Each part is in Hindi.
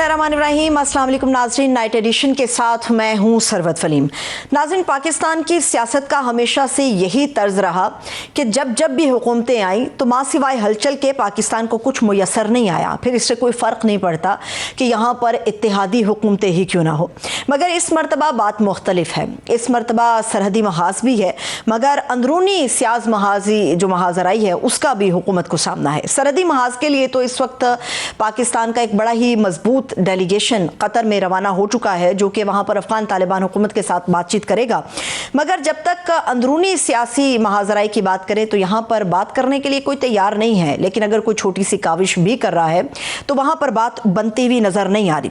बिस्मिल्लाहिर्रहमानिर्रहीम। अस्सलाम वालेकुम नाज़रीन, नाइट एडिशन के साथ मैं हूँ सरवत फलीम। नाज़रीन, पाकिस्तान की सियासत का हमेशा से यही तर्ज रहा कि जब जब भी हुकूमतें आई तो माँ सिवाय हलचल के पाकिस्तान को कुछ मुयसर नहीं आया। फिर इससे कोई फ़र्क नहीं पड़ता कि यहाँ पर इत्तेहादी हुकूमतें ही क्यों ना हो। मगर इस मरतबा बात मुख्तलिफ है। इस मरतबा सरहदी महाज भी है, मगर अंदरूनी सियाज महाजी जो महाजराई है उसका भी हुकूमत को सामना है। सरहदी महाज के लिए तो इस वक्त पाकिस्तान का एक बड़ा ही मजबूत डेलीगेशन कतर में रवाना हो चुका है, जो कि वहाँ पर अफगान तालिबान हुकूमत के साथ बातचीत करेगा। मगर जब तक अंदरूनी सियासी महाजराई की बात करें तो यहाँ पर बात करने के लिए कोई तैयार नहीं है। लेकिन अगर कोई छोटी सी काविश भी कर रहा है तो वहाँ पर बात बनती हुई नज़र नहीं आ रही।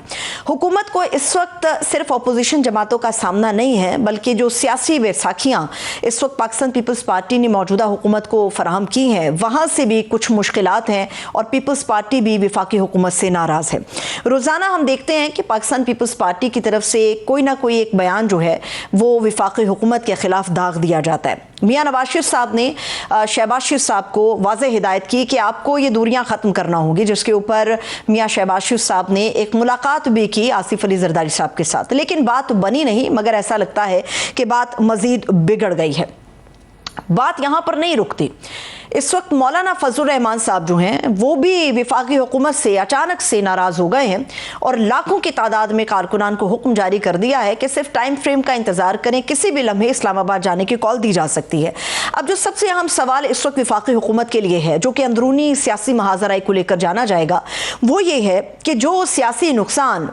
हुकूमत को इस वक्त सिर्फ अपोजिशन जमातों का सामना नहीं है, बल्कि जो सियासी बैसाखियाँ इस वक्त पाकिस्तान पीपल्स पार्टी ने मौजूदा हुकूमत को फराहम की हैं, वहाँ से भी कुछ मुश्किलात हैं और पीपल्स पार्टी भी वफाकी हुकूमत से नाराज़ है। रोज़ाना हम देखते हैं कि पाकिस्तान पीपल्स पार्टी की तरफ से कोई ना कोई एक बयान जो है वो वफाकी हुकूमत के ख़िलाफ़ दाग दिया जाता है। मियाँ नवाज शरीफ साहब ने शहबाज शरीफ साहब को वाज़ेह हिदायत की कि आपको ये दूरियां ख़त्म करना होगी, जिसके ऊपर मियाँ शहबाज शरीफ साहब ने एक मुलाकात भी की आसिफ अली जरदारी साहब के साथ। लेकिन बात बनी नहीं, मगर ऐसा लगता है कि बात मज़ीद बिगड़ गई है। बात यहाँ पर नहीं रुकती। इस वक्त मौलाना फजलुर रहमान साहब जो हैं वो भी वफाकी हुकूमत से अचानक से नाराज़ हो गए हैं और लाखों की तादाद में कारकुनान को हुक्म जारी कर दिया है कि सिर्फ टाइम फ्रेम का इंतज़ार करें, किसी भी लम्हे इस्लामाबाद जाने की कॉल दी जा सकती है। अब जो सबसे अहम सवाल इस वक्त वफाकी हुकूमत के लिए है, जो कि अंदरूनी सियासी महाजराई को लेकर जाना जाएगा, वो ये है कि जो सियासी नुकसान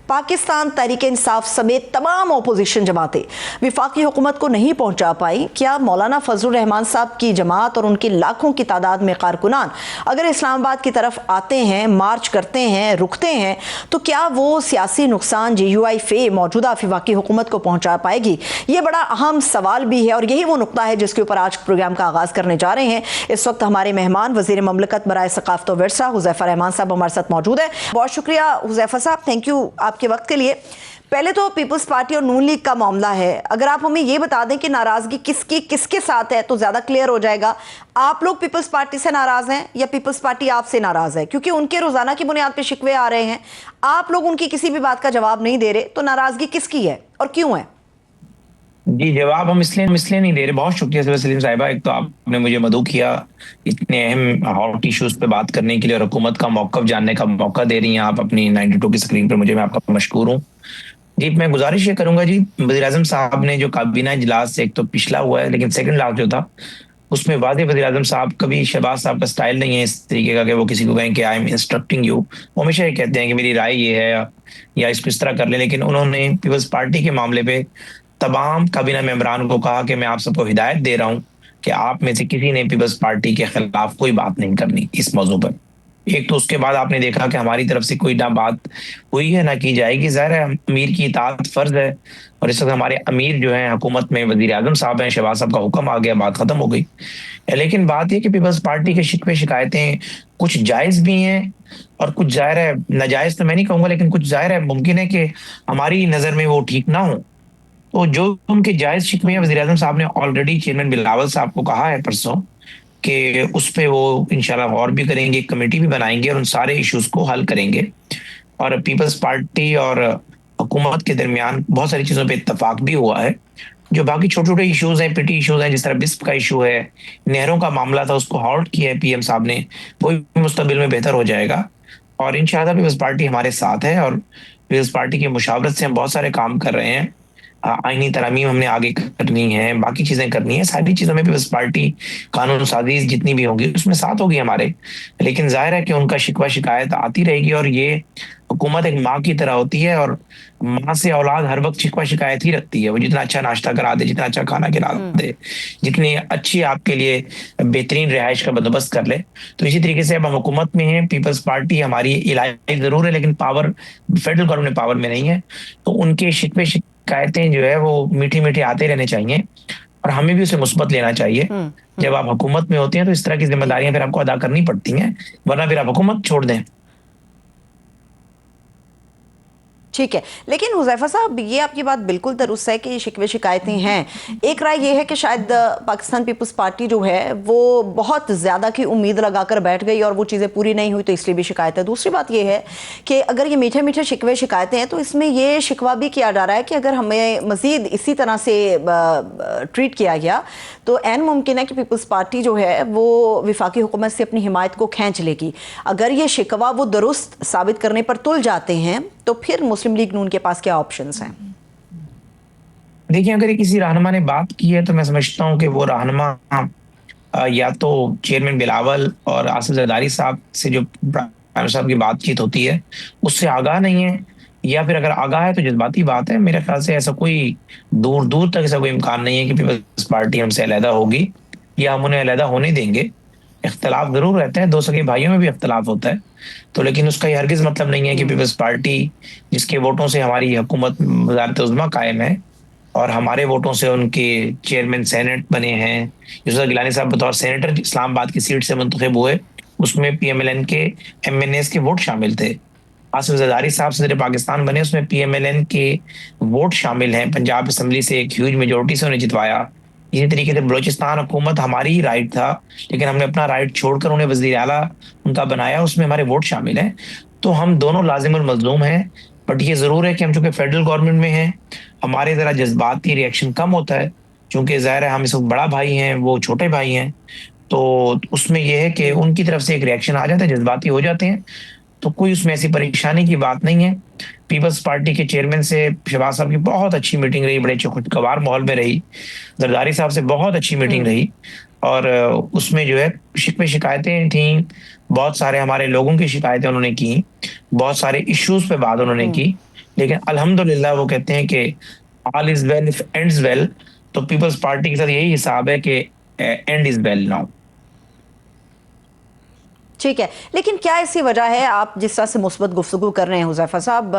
पाकिस्तान तहरीक इंसाफ समेत तमाम अपोजिशन जमातें वफाकी हुकूमत को नहीं पहुंचा पाई, क्या मौलाना फजलुर रहमान साहब की जमात और उनकी लाखों की तादाद में कारकुनान अगर इस्लामाबाद की तरफ आते हैं, मार्च करते हैं, रुकते हैं, तो क्या वो सियासी नुकसान GUI फे मौजूदा वफाकी हुकूमत को पहुंचा पाएगी? ये बड़ा अहम सवाल भी है और यही वो नुकता है जिसके ऊपर आज प्रोग्राम का आगाज़ करने जा रहे हैं। इस वक्त हमारे मेहमान वज़ीर ममलकत बराए सकाफ़त व विरसा हुज़ैफ़ा रहमान साहब हमारे साथ मौजूद है। बहुत शुक्रिया हुज़ैफ़ा साहब, थैंक यू के वक्त के लिए। पहले तो पीपल्स पार्टी और नून लीग का मामला है, अगर आप हमें ये बता दें कि नाराजगी किसकी किसके साथ है तो ज्यादा क्लियर हो जाएगा। आप लोग पीपल्स पार्टी से नाराज हैं या पीपल्स पार्टी आपसे नाराज है? क्योंकि उनके रोजाना की बुनियाद पे शिकवे आ रहे हैं, आप लोग उनकी किसी भी बात का जवाब नहीं दे रहे, तो नाराजगी किसकी है और क्यों है? जी, जवाब हम इसलिए नहीं दे रहे। बहुत शुक्रिया सलीम साहिबा, एक तो आपने मुझे मदऊ किया इतने अहम हॉट इश्यूज पे बात करने के लिए और हुकूमत का मौक़िफ़ जानने का मौका दे रही हैं आप अपनी 92 की स्क्रीन पर मुझे। मैं आपका मशकूर हूँ जी। मैं गुजारिश ये करूंगा जी, वज़ीर-ए-आज़म साहब ने जो काबीना इजलास एक तो पिछला हुआ है, लेकिन सेकंड लास्ट जो था उसमें वादे वज़ीर-ए-आज़म साहब, कभी शहबाज साहब का स्टाइल नहीं है इस तरीके का कि वो किसी को कहें कि आई एम इंस्ट्रक्टिंग यू। वो हमेशा ये कहते हैं कि मेरी राय ये है या इसको इस तरह कर ले। लेकिन उन्होंने पीपल्स पार्टी के मामले पे तमाम काबीना मेंबरान को कहा कि मैं आप सबको हिदायत दे रहा हूँ कि आप में से किसी ने पीपल्स पार्टी के खिलाफ कोई बात नहीं करनी इस मौजू पर। एक तो उसके बाद आपने देखा कि हमारी तरफ से कोई ना बात हुई है ना की जाएगी। ज़ाहिर है अमीर की इताअत फर्ज है और इस वक्त हमारे अमीर जो है हुकूमत में वज़ीर-ए-आज़म साहब हैं, शहबाज साहब का हुक्म आ गया, बात खत्म हो गई। लेकिन बात यह कि पीपल्स पार्टी के शिकवे शिकायतें कुछ जायज़ भी हैं और कुछ ज़ाहिर है नाजायज़ तो मैं नहीं कहूँगा, लेकिन कुछ ज़ाहिर है मुमकिन है कि हमारी नज़र में वो ठीक ना हो। तो जो उनके जायज़ शिकवे हैं, वज़ीर-ए-आज़म साहब ने ऑलरेडी चेयरमैन बिलावल साहब को कहा है परसों कि उस पे वो इंशाल्लाह गौर भी करेंगे, कमेटी भी बनाएंगे और उन सारे इश्यूज को हल करेंगे। और पीपल्स पार्टी और हुकूमत के दरमियान बहुत सारी चीज़ों पे इत्तफाक भी हुआ है। जो बाकी छोटे छोटे इश्यूज हैं, पिटी इश्यूज हैं, जिस तरह बिस्प का इशू है, नहरों का मामला था, उसको हॉल्ट किया है PM साहब ने, वो भी मुस्तकबिल में बेहतर हो जाएगा। और इंशाल्लाह पीपल्स पार्टी हमारे साथ है और पीपल्स पार्टी की मुशावरत से हम बहुत सारे काम कर रहे हैं। आईनी तरमीम हमने आगे करनी है, बाकी चीजें करनी है, सारी चीजों में पीपल्स पार्टी कानून साजी जितनी भी होंगी उसमें साथ होगी हमारे। लेकिन जाहिर है कि उनका शिकवा शिकायत आती रहेगी और ये हुकूमत एक माँ की तरह होती है और माँ से औलाद हर वक्त शिकवा शिकायत ही रखती है। वो जितना अच्छा नाश्ता करा दे, जितना अच्छा खाना खिला दे, जितनी अच्छी आपके लिए बेहतरीन रिहाइश का बंदोबस्त कर ले। तो इसी तरीके से अब हम हुकूमत में हैं, पीपल्स पार्टी हमारी इलाही जरूर है लेकिन पावर फेडरल गवर्नमेंट पावर में नहीं है। तो उनके शिकवे शिकायतें जो है वो मीठी मीठी आते रहने चाहिए और हमें भी उसे मुस्बत लेना चाहिए। जब आप हुकूमत में होते हैं तो इस तरह की जिम्मेदारियां फिर आपको अदा करनी पड़ती हैं, वरना फिर आप हुकूमत छोड़ दें। ठीक है, लेकिन हुज़ैफा साहब ये आपकी बात बिल्कुल दुरुस्त है कि शिकवे शिकायतें हैं। एक राय ये है कि शायद पाकिस्तान पीपल्स पार्टी जो है वो बहुत ज़्यादा की उम्मीद लगाकर बैठ गई और वो चीज़ें पूरी नहीं हुई तो इसलिए भी शिकायत है। दूसरी बात ये है कि अगर ये मीठे मीठे शिकवे शिकायतें हैं तो इसमें ये शिकवा भी किया जा रहा है कि अगर हमें मज़ीद इसी तरह से ट्रीट किया गया तो ऐन मुमकिन है कि पीपल्स पार्टी जो है वो वफाकी हुकूमत से अपनी हिमायत को खींच लेगी। अगर ये शिकवा वो दुरुस्त साबित करने पर तुल जाते हैं तो फिर मुस्लिम लीग नून के पास क्या ऑप्शंस हैं? देखिए, अगर किसी रहनुमा ने बात की है तो मैं समझता हूँ कि वो रहनुमा या तो चेयरमैन बिलावल और आसिफ जरदारी साहब से जो प्राइम साहब की बातचीत होती है उससे आगाह नहीं है, या फिर अगर आगाह है तो जज्बाती बात है। मेरे ख्याल से ऐसा कोई दूर दूर तक ऐसा कोई इम्कान नहीं है कि पीपल्स पार्टी हमसे अलहदा होगी या हम उन्हें अलहदा होने देंगे। इख्तलाफ जरूर रहते हैं, दो सगे भाइयों में भी इख्तलाफ होता है, तो लेकिन उसका ये हरगिज मतलब नहीं है कि पीपल्स पार्टी जिसके वोटों से हमारी हुकूमत वज़ारत उज़्मा कायम है और हमारे वोटों से उनके चेयरमैन सेनेट बने हैं, यूसुफ गिलानी साहब बतौर सेनेटर इस्लामाबाद की सीट से मुंतखब हुए, उसमें पीएमएलएन के एमएनएस के वोट शामिल थे। आसिफ जरदारी साहब सदर पाकिस्तान बने, उसमें पीएमएलएन के वोट शामिल हैं। पंजाब असम्बली से एक ह्यूज मेजोरिटी से उन्हें जितवाया। इसी तरीके से बलोचिस्तान हुकूमत हमारी ही राइट था, लेकिन हमने अपना राइट छोड़कर उन्हें वज़ीर आला उनका बनाया, उसमें हमारे वोट शामिल हैं। तो हम दोनों लाजिमुल मजलूम हैं, बट ये जरूर है कि हम चूंकि फेडरल गवर्नमेंट में हैं हमारे जरा जज्बाती रिएक्शन कम होता है, चूंकि ज़ाहिर है हम इस वक्त बड़ा भाई हैं, वो छोटे भाई हैं, तो उसमें यह है कि उनकी तरफ से एक रिएक्शन आ जाता है, जज्बाती हो जाते हैं। तो कोई उसमें ऐसी परेशानी की बात नहीं है। पीपल्स पार्टी के चेयरमैन से शहबाज साहब की बहुत अच्छी मीटिंग रही, बड़े खुशगवार माहौल में रही। जरदारी साहब से बहुत अच्छी मीटिंग रही और उसमें जो है शिकवे शिकायतें थी, बहुत सारे हमारे लोगों की शिकायतें उन्होंने की, बहुत सारे इश्यूज पे बात उन्होंने की, लेकिन अल्हम्दुलिल्लाह वो कहते हैं कि all is well if ends well. तो पीपल्स पार्टी के साथ यही हिसाब है कि एंड इज वेल नाउ। ठीक है, लेकिन क्या ऐसी वजह है, आप जिस तरह से मुस्बत गुफ्तगू कर रहे हैं हुज़ैफा साहब,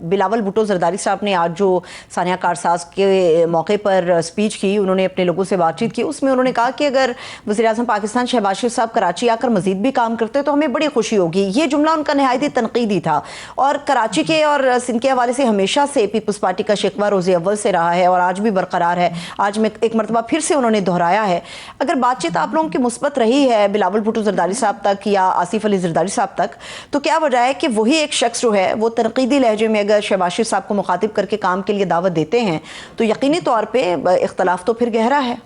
बिलावल भुट्टो जरदारी साहब ने आज जो सानिया कारसाज के मौके पर स्पीच की, उन्होंने अपने लोगों से बातचीत की, उसमें उन्होंने कहा कि अगर वज़ीर-ए-आज़म पाकिस्तान शहबाज शरीफ साहब कराची आकर मजीद भी काम करते तो हमें बड़ी खुशी होगी। ये जुमला उनका नहायत ही तनकीदी था और कराची के और सिंध के हवाले से हमेशा से पीपल्स पार्टी का शिकवा रोज़े अव्वल से रहा है और आज भी बरकरार है। आज में एक मरतबा फिर से उन्होंने दोहराया है। अगर बातचीत आप लोगों की मुस्बत रही है बिलावल भुट्टो जरदारी साहब तक या आसिफ अली जरदारी साहब तक, तो क्या वजह है कि वही एक शख्स जो है वो तनकीदी लहजे में अगर शहबाज शरीफ साहब को मुखातिब करके काम के लिए दावत देते हैं तो यकीनी तौर पे इख्तलाफ तो फिर गहरा है।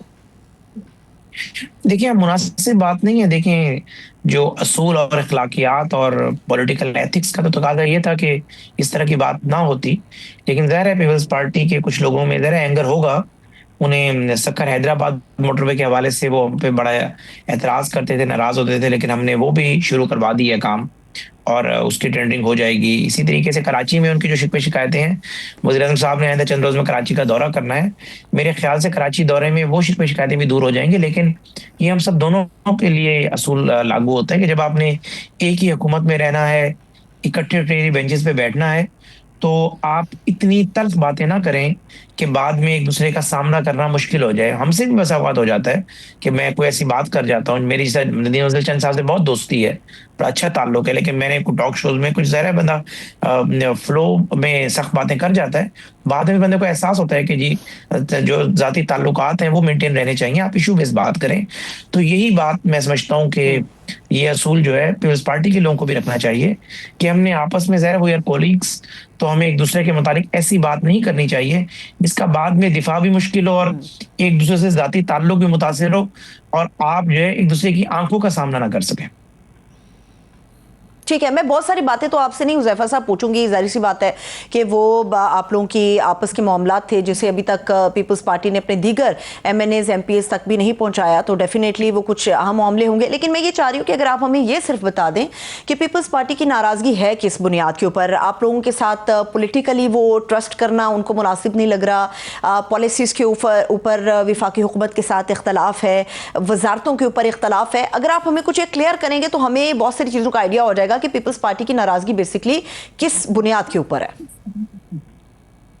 देखिए, मुनासिब बात नहीं है। देखिए, जो असूल और अखलाकियात और पॉलिटिकल एथिक्स का तो तकाजा ये था कि इस तरह की बात ना होती, लेकिन ज़ाहिर है पीपल्स पार्टी के कुछ लोगों में ज़रा एंगर होगा। उन्हें सक्कर हैदराबाद मोटरवे के हवाले से वो पे बड़ा एतराज़ करते थे, नाराज़ होते थे, लेकिन हमने वो भी शुरू करवा दी है काम और उसकी टेंडरिंग हो जाएगी। इसी तरीके से कराची में उनकी जो शिकवे शिकायतें हैं, वज़ीर-ए-आज़म साहब ने आइंदा चंद रोज़ में कराची का दौरा करना है। मेरे ख्याल से कराची दौरे में वो शिकवे शिकायतें भी दूर हो जाएंगी, लेकिन ये हम सब दोनों के लिए असूल लागू होता है कि जब आपने एक ही हुकूमत में रहना है, इकट्ठे बेंचेस पे बैठना है, तो आप इतनी तल्ख बातें ना करें कि बाद में एक दूसरे का सामना करना मुश्किल हो जाए। हमसे भी बसा बात हो जाता है कि मैं कोई ऐसी बात कर जाता हूँ, मेरी नदीम अफजल चंद साहब से बहुत दोस्ती है, बड़ा अच्छा ताल्लुक है, लेकिन मैंने कुछ टॉक शोज में कुछ ज़रा बंदा फ्लो में सख्त बातें कर जाता है, बाद में बंदे को एहसास होता है कि जी जो ज़ाती ताल्लुकात हैं वो मेंटेन रहने चाहिए, आप इशू बेस बात करें। तो यही बात मैं समझता हूँ कि ये असूल जो है पीपल्स पार्टी के लोगों को भी रखना चाहिए कि हमने आपस में ज़रा वो यार कोलीग्स, तो हमें एक दूसरे के मुतालिक ऐसी बात नहीं करनी चाहिए जिसका बाद में दिफा भी मुश्किल हो और एक दूसरे से ज़ाती ताल्लुक भी मुतासिर हो और आप जो है एक दूसरे की आंखों का सामना ना कर सकें। ठीक है, मैं बहुत सारी बातें तो आपसे नहीं हुज़ैफा साहब पूछूंगी, जाहिर सी बात है कि वो आप लोगों की आपस के मामलात थे जिसे अभी तक पीपल्स पार्टी ने अपने दीगर एमएनएज एमपीएस तक भी नहीं पहुंचाया, तो डेफिनेटली वो कुछ अहम मामले होंगे। लेकिन मैं ये चाह रही हूँ कि अगर आप हमें ये सिर्फ बता दें कि पीपल्स पार्टी की नाराज़गी है किस बुनियाद के ऊपर, आप लोगों के साथ पोलिटिकली वो ट्रस्ट करना उनको मुनासिब नहीं लग रहा, पॉलिसीज़ के ऊपर वफाकी हुकूमत के साथ इख्तलाफ है, वजारतों के ऊपर इख्तलाफ है, अगर आप हमें कुछ क्लियर करेंगे तो हमें बहुत सारी चीज़ों का आइडिया हो जाएगा कि पीपल्स पार्टी की नाराजगी बेसिकली किस बुनियाद के ऊपर है।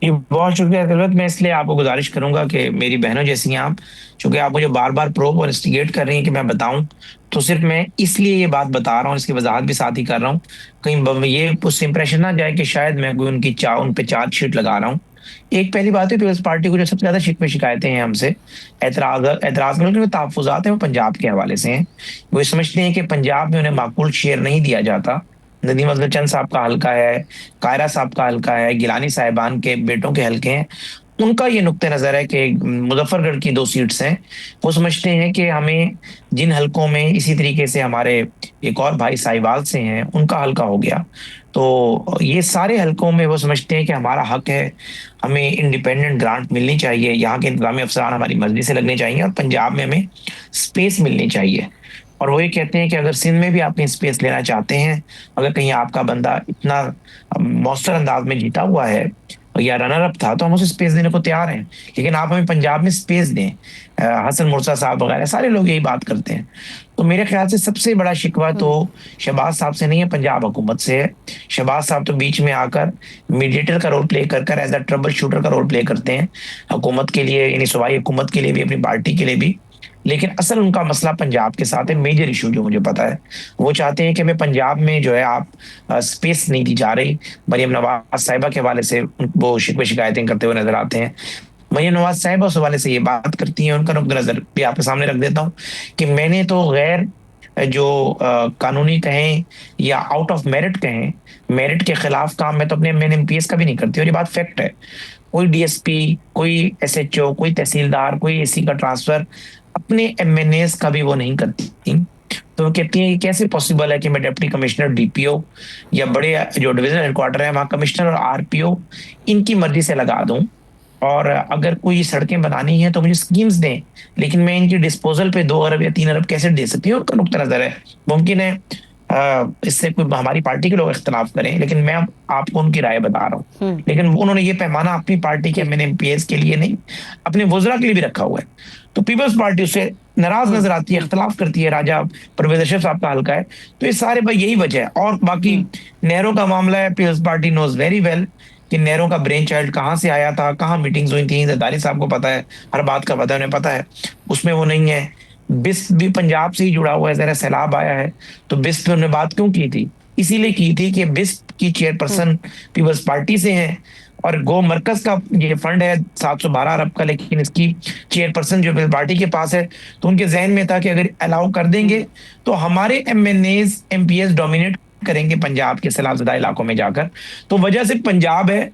ये बहुत शुक्रिया तिलवत। मैं इसलिए आपको गुजारिश करूंगा कि मेरी बहनों जैसी हैं आप, चूंकि आप मुझे बार बार प्रोब और इंस्टिगेट कर रही हैं कि मैं बताऊं, तो सिर्फ मैं इसलिए ये बात बता रहा हूँ, इसकी वजाहत भी साथ ही कर रहा हूँ, कहीं ये उस इंप्रेशन ना जाए कि शायद मैं कोई उन पे चार्जशीट लगा रहा हूँ। एक पहली बात है, पीपल्स पार्टी को जो सबसे ज्यादा शिकवे शिकायतें हैं हमसे, एतराज के जो तहफुजात हैं वो पंजाब के हवाले से हैं। वो ये समझते हैं कि पंजाब में उन्हें माकूल शेयर नहीं दिया जाता। नदीम अफजल चंद साहब का हल्का है, कायरा साहब का हल्का है, गिलानी साहिबान के बेटों के हल्के हैं। उनका ये नुक्ते नजर है कि मुजफ्फरगढ़ की 2 सीट्स हैं, वो समझते हैं कि हमें जिन हलकों में इसी तरीके से हमारे एक और भाई साहिवाल से हैं उनका हल्का हो गया, तो ये सारे हलकों में वो समझते हैं कि हमारा हक है, हमें इंडिपेंडेंट ग्रांट मिलनी चाहिए, यहाँ के इंतजामी अफसरान हमारी मर्जी से लगने चाहिए और पंजाब में हमें स्पेस मिलनी चाहिए। और वो ये कहते हैं कि अगर सिंध में भी आप स्पेस लेना चाहते हैं, अगर कहीं आपका बंदा इतना मौसर अंदाज में जीता हुआ है या रनर अप था, तो हम उसे स्पेस देने को तैयार हैं, लेकिन आप हमें पंजाब में स्पेस दें। हसन मुर्सा साहब वगैरह सारे लोग यही बात करते हैं। तो मेरे ख्याल से सबसे बड़ा शिकवा तो शहबाज साहब से नहीं है, पंजाब हुकूमत से है। शहबाज साहब तो बीच में आकर मीडिएटर का रोल प्ले कर कर एज अ ट्रबल शूटर का रोल प्ले करते हैं, हुकूमत के लिए, यानी सूबाई हुकूमत के लिए भी, अपनी पार्टी के लिए भी। लेकिन असल उनका मसला पंजाब के साथ है, मेजर इशू जो मुझे पता है। वो चाहते हैं कि हमें पंजाब में जो है आप स्पेस नहीं दी जा रही। मरियम नवाज साहिबा के हवाले से वो शिकवे शिकायतें करते हुए नजर आते हैं। मरियम नवाज साहिबा उस हवाले से ये बात करती हैं, उनका नुक्ता नजर भी आपके सामने रख देता हूँ कि मैंने तो गैर जो कानूनी कहें या आउट ऑफ मेरिट कहें, मेरिट के खिलाफ काम मैं तो मैंने एमपीएस का भी नहीं करती, और ये बात फैक्ट है। कोई डीएसपी, कोई एसएचओ, कोई तहसीलदार, कोई एसी का ट्रांसफर अपने एमएनएस का भी वो नहीं करती। तो वो कहती हैं कि कैसे पॉसिबल है कि मैं डिप्टी कमिश्नर, डीपीओ या बड़े जो डिविजनल हेडक्वार्टर है वहां कमिश्नर और आरपीओ इनकी मर्जी से लगा दूं, और अगर कोई सड़कें बनानी है तो मुझे स्कीम्स दें, लेकिन मैं इनकी डिस्पोजल पे 2 अरब या 3 अरब कैसे दे सकती हूँ? उनका नुक्ता नजर है। मुमकिन है इससे कोई हमारी पार्टी के लोग इख्तलाफ करें, लेकिन मैं आपको उनकी राय बता रहा हूँ। लेकिन उन्होंने ये पैमाना अपनी पार्टी के एमएनएमपीएस के लिए नहीं, अपने वुजरा के लिए भी रखा हुआ है। तो पीपल्स पार्टी उससे नाराज नजर आती है, इख्तलाफ करती है। राजा परवेज अशरफ साहब का हल्का है, तो ये सारे भाई यही वजह है। और बाकी नहरों का मामला है, Peoples Party knows very well कि नहरों का ब्रेन चाइल्ड कहाँ से आया था, कहाँ मीटिंग्स हुई थी, जरदारी साहब को पता है, हर बात का पता है, उन्हें पता है। उसमें वो नहीं है। बिस्प भी पंजाब से ही जुड़ा हुआ है, जरा सैलाब आया है तो बिस्प पे उन्होंने बात क्यों की थी? इसीलिए की थी कि बिस्प की चेयरपर्सन पीपल्स पार्टी से है, और गो मरकज का ये फंड है 712 अरब का, लेकिन इसकी चेयरपर्सन जो पीपल्स पार्टी के पास है। तो उनके जहन में था कि अगर अलाउ कर देंगे तो हमारे एमएनएज एमपीएस डोमिनेट करेंगे पंजाब के सैलाबजदा इलाकों में जाकर। तो वजह सिर्फ पंजाब है।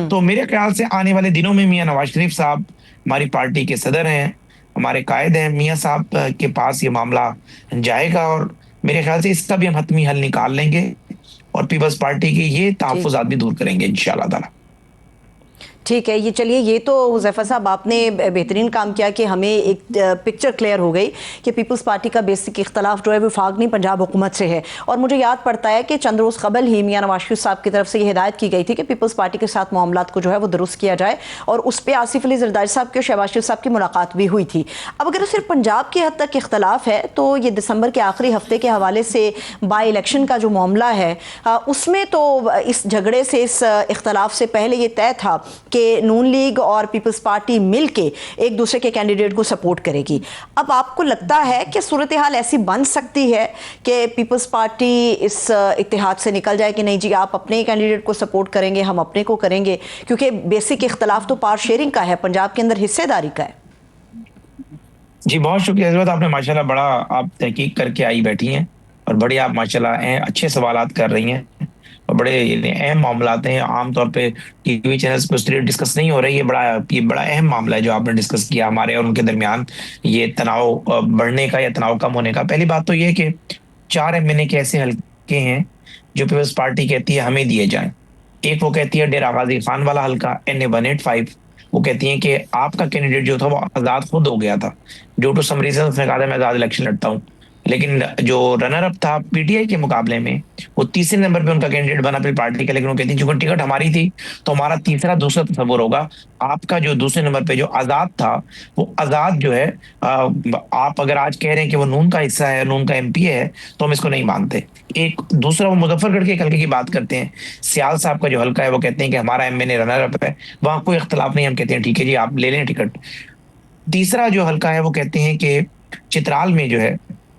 तो मेरे ख्याल से आने वाले दिनों में मियां नवाज शरीफ साहब हमारी पार्टी के सदर हैं, हमारे कायद हैं, मियां साहब के पास ये मामला जाएगा, और मेरे ख्याल से इसका भी हम हतमी हल निकाल लेंगे और पीपल्स पार्टी के ये तहफ्फुज़ात भी दूर करेंगे इंशाअल्लाह ताला। ठीक है, ये चलिए, ये तो हुज़ैफा साहब आपने बेहतरीन काम किया कि हमें एक पिक्चर क्लियर हो गई कि पीपल्स पार्टी का बेसिक इख्तलाफ जो है वफाक नहीं पंजाब हुकूमत से है। और मुझे याद पड़ता है कि चंद रोज़ कबल ही मियां नवाज शरीफ साहब की तरफ से ये हिदायत की गई थी कि पीपल्स पार्टी के साथ मामलात को जो है वो दुरुस्त किया जाए, और उस पर आसिफ अली जरदारी साहब के शहबाज शरीफ साहब की मुलाकात भी हुई थी। अब अगर सिर्फ पंजाब की हद तक इख्तलाफ है तो ये दिसंबर के आखिरी हफ्ते के हवाले से बाई इलेक्शन का जो मामला है उसमें तो इस झगड़े से, इस इख्तलाफ से पहले ये तय था कि नून लीग और पीपल्स पार्टी मिलके एक दूसरे के कैंडिडेट को सपोर्ट करेगी। अब आपको लगता है कि सूरत हाल ऐसी बन सकती है कि पीपल्स पार्टी इस इत्तेहाद से निकल जाए कि नहीं जी आप अपने कैंडिडेट को सपोर्ट करेंगे, हम अपने को करेंगे, क्योंकि बेसिक इख्तलाफ तो पावर शेयरिंग का है, पंजाब के अंदर हिस्सेदारी का है। जी बहुत शुक्रिया हजरत, आपने माशाल्लाह बड़ा आप तहकीक करके आई बैठी हैं, और बड़े आप माशाल्लाह अच्छे सवालात कर रही हैं, और बड़े अहम मामलात हैं। आमतौर पे टीवी चैनल्स पे उस तरह डिस्कस नहीं हो रही है। ये बड़ा अहम मामला है जो आपने डिस्कस किया हमारे और उनके दरमियान, ये तनाव बढ़ने का या तनाव कम होने का। पहली बात तो ये कि 4 एमएनए के ऐसे हल्के हैं जो पीपल्स पार्टी कहती है हमें दिए जाएं। एक वो कहती है डेरा गाजी खान वाला हल्का NA-185, वो कहती है कि आपका कैंडिडेट जो था वो आजाद खुद हो गया था, ड्यू टू सम रीजन उसने कहा था मैं आजाद इलेक्शन लड़ता हूँ। लेकिन जो रनर अप था पीटीआई के मुकाबले में, वो तीसरे नंबर पे उनका कैंडिडेट बना अपनी पार्टी का, लेकिन वो कहती चूंकि टिकट हमारी थी तो हमारा तीसरा दूसरा तस्वुर होगा। आपका जो दूसरे नंबर पे जो आजाद था, वो आजाद जो है, आप अगर आज कह रहे हैं कि वो नून का हिस्सा है, नून का एमपी है, तो हम इसको नहीं मानते। एक दूसरा, वो मुजफ्फरगढ़ के एक हल्के की बात करते हैं, सियाल साहब का जो हल्का है, वो कहते हैं कि हमारा एमएनए रनर अप है, वहां कोई इख्तलाफ नहीं, हम कहते हैं ठीक है जी आप ले लें टिकट। तीसरा जो हल्का है, वो कहते हैं कि चित्राल में जो है,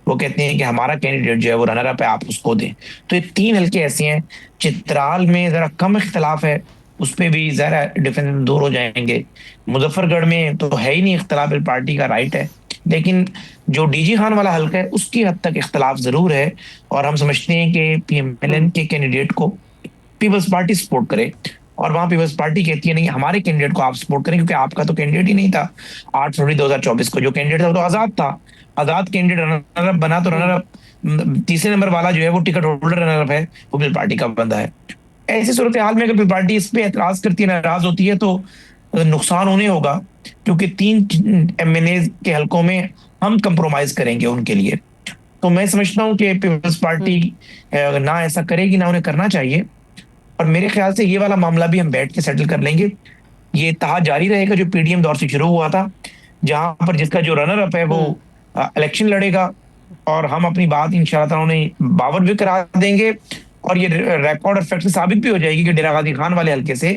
वो कहते हैं कि हमारा कैंडिडेट जो है वो रनर अप है, आप उसको दें। तो ये तीन हल्के ऐसे हैं, चित्राल में जरा कम इख्तलाफ है, उस पर भी जरा डिफरेंस दूर हो जाएंगे। मुजफ्फरगढ़ में तो है ही नहीं इख्तलाफ, पार्टी का राइट है, लेकिन जो डीजी खान वाला हल्का है उसकी हद तक इख्तलाफ जरूर है। और हम समझते हैं कि पीएमएलएन के कैंडिडेट को पीपल्स पार्टी सपोर्ट करे, और वहां पीपल्स पार्टी कहती है नहीं, हमारे कैंडिडेट को आप सपोर्ट करें, क्योंकि आपका तो कैंडिडेट ही नहीं था। 8 फरवरी 2024 को जो कैंडिडेट था वो तो आजाद था, आजाद कैंडिडेट रनर अप बना, तो रनर अप तीसरे नंबर वाला जो है वो टिकट होल्डर रनर अप है, वो पीपल्स पार्टी का बंदा है। ऐसी सूरत हाल में अगर पीपल्स पार्टी इस पे एतराज करती है, नाराज होती है, तो नुकसान उन्हें होगा, क्योंकि 3 एमएनए के हलकों में हम कंप्रोमाइज करेंगे उनके लिए। तो मैं समझता हूँ कि पीपल्स पार्टी ना ऐसा करेगी, ना उन्हें करना चाहिए। और मेरे ख्याल से ये वाला मामला भी हम बैठ के सेटल कर लेंगे। ये तहाज जारी रहेगा जो पीडीएम दौर से शुरू हुआ था, जहां पर जिसका जो रनर अप है वो इलेक्शन लड़ेगा, और हम अपनी बात इंशाल्लाह उन्हें बावर भी करा देंगे। और ये रिकॉर्ड और फैक्ट से साबित भी हो जाएगी कि डेरा गाजी खान वाले हल्के से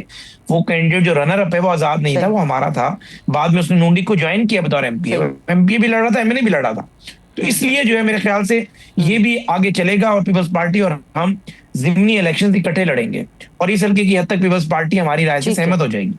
वो कैंडिडेट जो रनर अप है वो आजाद नहीं था, वो हमारा था। बाद में उसने नूंडी को ज्वाइन किया बतौर एमपी, एमपी भी लड़ा था, एमएनए भी लड़ा था। तो इसलिए जो है मेरे ख्याल से ये भी आगे चलेगा, और पीपल्स पार्टी और हम जिमनी इलेक्शन इकट्ठे लड़ेंगे, और इस हल्के की हद तक पीपल्स पार्टी हमारी राय से सहमत हो जाएगी।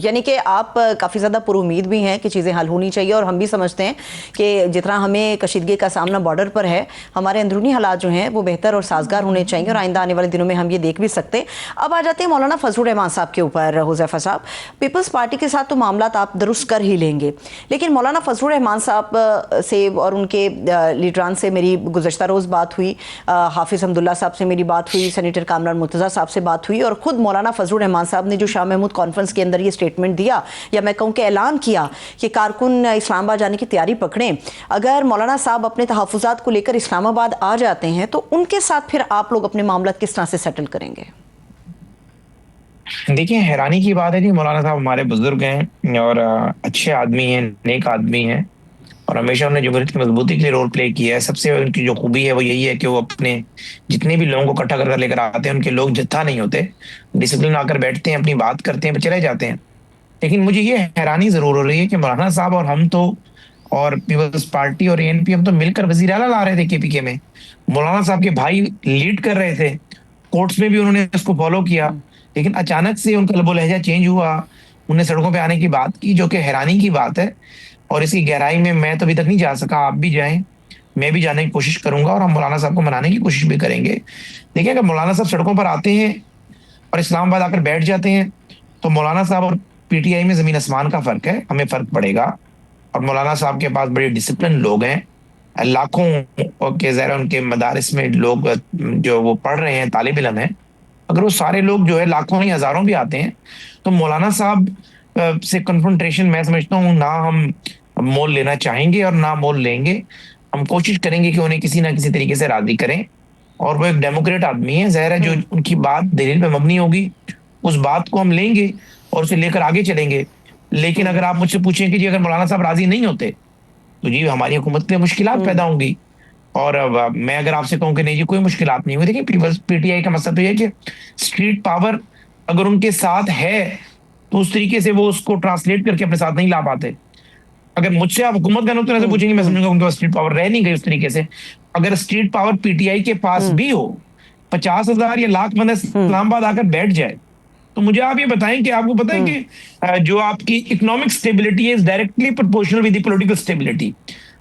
यानी कि आप काफ़ी ज़्यादा पुरुमीद भी हैं कि चीज़ें हल होनी चाहिए, और हम भी समझते हैं कि जितना हमें कशीदगी का सामना बॉर्डर पर है, हमारे अंदरूनी हालात जो हैं वो बेहतर और साजगार होने चाहिए, और आइंदा आने वाले दिनों में हम ये देख भी सकते हैं। अब आ जाते हैं मौलाना फजलुर रहमान साहब के ऊपर। हुज़ैफा साहब, पीपल्स पार्टी के साथ तो मामला आप दुरुस्त कर ही लेंगे, लेकिन मौलाना फजलुर रहमान साहब से और उनके लीडरान से मेरी गुज़श्ता रोज़ बात हुई, हाफिज़ हमदुल्ला साहब से मेरी बात हुई, सेनेटर कामरान मुर्तज़ा साहब से बात हुई, और ख़ुद मौलाना फजलुर रहमान साहब ने जो शाह महमूद कॉन्फ्रेंस के अंदर ये स्टेटमेंट दिया, या मैं कहूं कि ऐलान किया कि कारकुन इस्लामाबाद जाने की तैयारी पकड़ें। अगर मौलाना साहब अपने तहफ़्फ़ुज़ात को लेकर इस्लामाबाद आ जाते हैं तो उनके साथ फिर आप लोग अपने मामला किस तरह से सेटल करेंगे? देखिए, हैरानी की बात है कि मौलाना साहब हमारे बुजुर्ग हैं और अच्छे आदमी हैं, नेक आदमी हैं, और हमेशा उन्होंने जमहूरियत की मजबूती के लिए रोल प्ले किया है। सबसे उनकी जो खूबी है वो यही है कि वो अपने जितने भी लोगों को इकट्ठा कर लेकर आते हैं, उनके लोग जत्था नहीं होते, डिसिप्लिन आकर बैठते हैं, अपनी बात करते हैं, चले जाते हैं। लेकिन मुझे ये हैरानी जरूर हो रही है कि मौलाना साहब और हम तो, और पीपल्स पार्टी और एएनपी, हम तो मिलकर वजीर आला ला रहे थे केपीके में, मौलाना साहब के भाई लीड कर रहे थे, कोर्ट्स में भी उन्होंने उसको फॉलो किया, लेकिन अचानक से उनका लबो लहजा चेंज हुआ, उन्हें सड़कों पे आने की बात की, जो कि हैरानी की बात है। और इसकी गहराई में मैं तो अभी तक नहीं जा सका, आप भी जाएं, मैं भी जाने की कोशिश करूंगा, और हम मौलाना साहब को मनाने की कोशिश भी करेंगे। देखिए, अगर मौलाना साहब सड़कों पर आते हैं और इस्लामाबाद आकर बैठ जाते हैं, तो मौलाना साहब और पीटीआई में जमीन आसमान का फर्क है, हमें फर्क पड़ेगा। और मौलाना साहब के पास बड़े डिसिप्लिन लोग हैं, लाखों के ज़रा उनके मदारिस में लोग जो वो पढ़ रहे हैं, तालिब इल्म हैं, अगर वो सारे लोग जो है लाखों नहीं हजारों भी आते हैं, तो मौलाना साहब से कन्फ्रंटेशन मैं समझता हूँ ना हम मोल लेना चाहेंगे और ना मोल लेंगे। हम कोशिश करेंगे कि उन्हें किसी ना किसी तरीके से राजी करें, और वो एक डेमोक्रेट आदमी है, ज़ाहिर है जो उनकी बात दलील पे मबनी होगी उस बात को हम लेंगे और उसे लेकर आगे चलेंगे। लेकिन अगर आप मुझसे पूछें कि जी अगर मौलाना साहब राजी नहीं होते तो जी हमारी हुकूमत के लिए मुश्किलात पैदा होंगी, और मैं अगर आपसे कहूँ कि नहीं जी कोई मुश्किलात नहीं हुई, देखिए पीटीआई का मसला तो ये है कि स्ट्रीट पावर अगर उनके साथ है तो उस तरीके से वो उसको ट्रांसलेट करके अपने साथ नहीं ला पाते। अगर मुझसे आप हुकूमत का नुक्ते नजर पूछेंगे, मैं समझूंगा उनके पास स्ट्रीट पावर रह नहीं गई उस तरीके से। अगर स्ट्रीट पावर पीटीआई के पास भी हो, 50,000 या लाख बंदा इस्लामाबाद आकर बैठ जाए, तो मुझे आप ये बताएं कि आपको पता है कि जो आपकी इकोनॉमिक स्टेबिलिटी है is directly proportional with the political stability.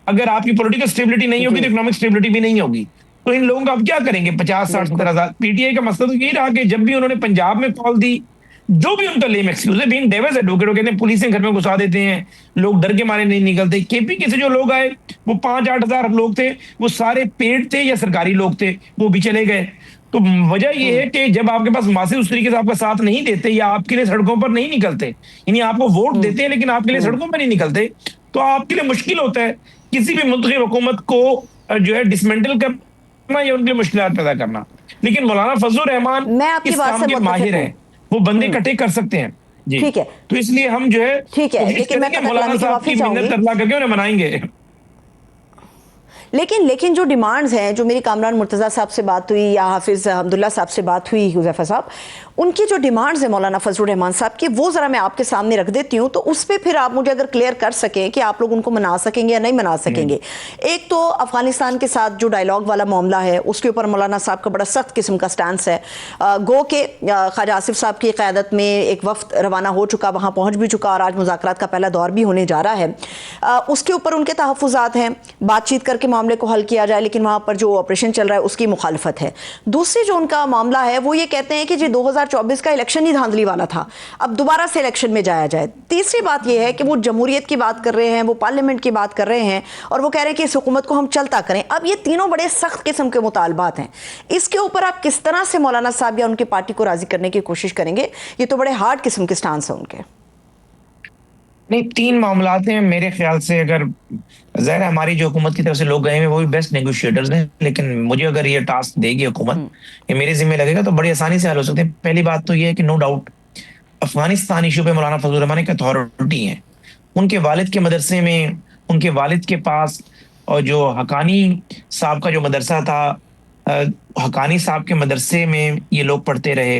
अगर आपकी पॉलिटिकल स्टेबिलिटी नहीं होगी तो इकोनॉमिक स्टेबिलिटी भी नहीं होगी। तो इन लोगों का आप क्या करेंगे? 50-60,000। पीटीआई का मसला तो यही रहा कि जब भी उन्होंने पंजाब में कॉल दी, जो भी उनका लेम एक्सक्यूज है, बीइंग डेविल्स एडवोकेट, वो कहते हैं पुलिस घर में घुसा देते हैं, लोग डर के मारे नहीं निकलते। केपीके से जो लोग आए वो 5-8 हजार लोग थे, वो सारे पेड थे या सरकारी लोग थे, वो भी चले गए। तो वजह ये है कि जब आपके पास मासे उस तरीके से आपका साथ नहीं देते या आपके लिए सड़कों पर नहीं निकलते, यानी आपको वोट देते हैं लेकिन आपके लिए सड़कों पर नहीं निकलते, तो आपके लिए मुश्किल होता है किसी भी मुंतखब हुकूमत को जो है डिसमेंटल करना या उनकी मुश्किलात पैदा करना। लेकिन मौलाना फजलुर रहमान मैं आपकी इस बात काम से के मुत्तफिक माहिर हूं। हैं, वो बंदे इकट्ठे कर सकते हैं जी। ठीक है, तो इसलिए हम जो है ठीक है, कोशिश लेकिन मैं करेंगे कतई मौलाना कलामी की साहब माफी की मिन्नत चाहूंगी। अदा करके उन्हें मनाएंगे। लेकिन जो डिमांड्स हैं, जो मेरी कामरान मुर्तज़ा साहब से बात हुई या हाफिज़ हमदुल्ला साहब से बात हुई, हुज़ैफा साहब, उनकी जो डिमांड्स हैं मौलाना फजलुर रहमान साहब की, वो ज़रा मैं आपके सामने रख देती हूँ, तो उस पर फिर आप मुझे अगर क्लियर कर सकें कि आप लोग उनको मना सकेंगे या नहीं मना सकेंगे। एक तो अफगानिस्तान के साथ जो डायलॉग वाला मामला है, उसके ऊपर मौलाना साहब का बड़ा सख्त किस्म का स्टैंस है। गो के ख्वाजा आसिफ साहब की क़यादत में एक वफ्द रवाना हो चुका, वहाँ पहुँच भी चुका और आज मुज़ाकरात का पहला दौर भी होने जा रहा है। उसके ऊपर उनके तहफ़्फ़ुज़ात हैं, बातचीत करके मामले को हल किया जाए, लेकिन वहाँ पर जो ऑपरेशन चल रहा है उसकी मुखालफत है। दूसरी जो उनका मामला है वो ये कहते हैं कि जी 2024 का इलेक्शन ही धांधली वाला था, अब दोबारा से इलेक्शन में जाया जाए। तीसरी बात यह है कि वो जमहूरियत की बात कर रहे हैं, वो पार्लियामेंट की बात कर रहे हैं और वो कह रहे हैं कि इस हुकूमत को हम चलता करें। अब ये तीनों बड़े सख्त किस्म के मुतालबात हैं, इसके ऊपर आप किस तरह से मौलाना साहब या उनकी पार्टी को राजी करने की कोशिश करेंगे? ये तो बड़े हार्ड किस्म के स्टांस हैं उनके। नहीं, 3 मामलात हैं मेरे ख्याल से। अगर ज़ाहिर है हमारी जो हुकूमत की तरफ से लोग गए हैं वो भी बेस्ट नेगोशिएटर्स हैं, लेकिन मुझे अगर ये टास्क देगी हुकूमत, ये मेरे ज़िम्मे लगेगा तो बड़ी आसानी से हल हो सकते हैं। पहली बात तो ये है कि नो डाउट अफगानिस्तान इशू पे मौलाना फजलुर रहमान एक अथॉरिटी हैं। उनके वालिद के मदरसे में, उनके वालिद के पास, और जो हकानी साहब का जो मदरसा था, हकानी साहब के मदरसे में ये लोग पढ़ते रहे।